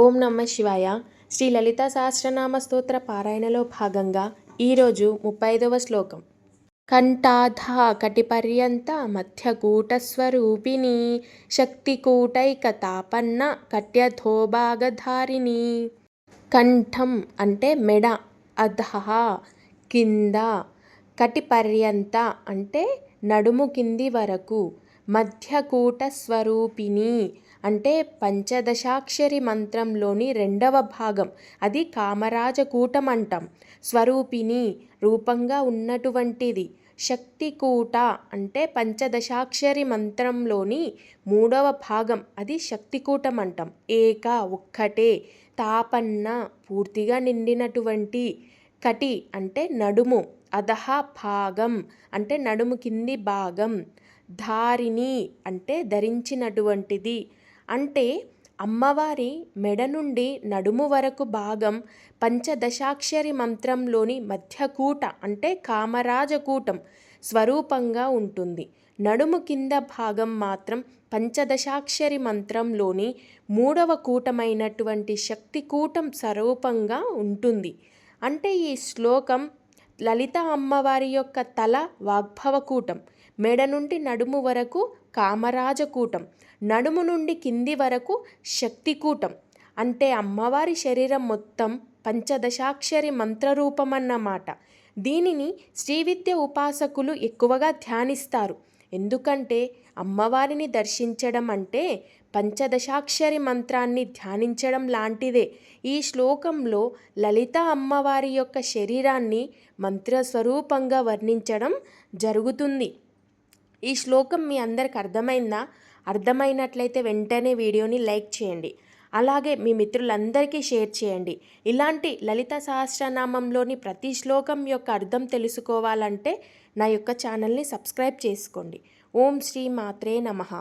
ఓం నమ శివాయ. శ్రీ లలితా సహస్రనామ స్తోత్ర పారాయణలో భాగంగా ఈరోజు 35వ శ్లోకం. కంఠాధ కటిపర్యంత మధ్యకూటస్వరూపిణి శక్తికూటైకతాపన్న కట్యథోభాగధారిణి. కంఠం అంటే మెడ, అధః కింద, కటిపర్యంత అంటే నడుము కింది వరకు, మధ్యకూట స్వరూపిణి అంటే పంచదశాక్షరి మంత్రంలోని 2వ భాగం, అది కామరాజకూటం అంటాం. స్వరూపిణి రూపంగా ఉన్నటువంటిది. శక్తికూట అంటే పంచదశాక్షరి మంత్రంలోని 3వ భాగం, అది శక్తికూటం అంటాం. ఏక ఒక్కటే, తాపన్న పూర్తిగా నిండినటువంటి, కటి అంటే నడుము, అధః భాగం అంటే నడుము కింది భాగం, ధారిణి అంటే ధరించినటువంటిది. అంటే అమ్మవారి మెడ నుండి నడుము వరకు భాగం పంచదశాక్షరి మంత్రంలోని మధ్యకూట అంటే కామరాజకూటం స్వరూపంగా ఉంటుంది. నడుము కింద భాగం మాత్రం పంచదశాక్షరి మంత్రంలోని 3వ కూటమైనటువంటి శక్తికూటం స్వరూపంగా ఉంటుంది. అంటే ఈ శ్లోకం లలిత అమ్మవారి యొక్క తల వాగ్భవకూటం, మెడ నుండి నడుము వరకు కామరాజకూటం, నడుము నుండి కింది వరకు శక్తికూటం. అంటే అమ్మవారి శరీరం మొత్తం పంచదశాక్షరి మంత్రరూపమన్నమాట. దీనిని శ్రీవిద్య ఉపాసకులు ఎక్కువగా ధ్యానిస్తారు. ఎందుకంటే అమ్మవారిని దర్శించడం అంటే పంచదశాక్షరి మంత్రాన్ని ధ్యానించడం లాంటిదే. ఈ శ్లోకంలో లలిత అమ్మవారి యొక్క శరీరాన్ని మంత్రస్వరూపంగా వర్ణించడం జరుగుతుంది. ఈ శ్లోకం మీ అందరికి అర్థమైందా? అర్థమైనట్లయితే వెంటనే వీడియోని లైక్ చేయండి. అలాగే మీ మిత్రులందరికీ షేర్ చేయండి. ఇలాంటి లలిత సహస్రనామంలోని ప్రతి శ్లోకం యొక్క అర్థం తెలుసుకోవాలంటే నా యొక్క ఛానల్ని సబ్స్క్రైబ్ చేసుకోండి. ఓం శ్రీ మాత్రే నమః.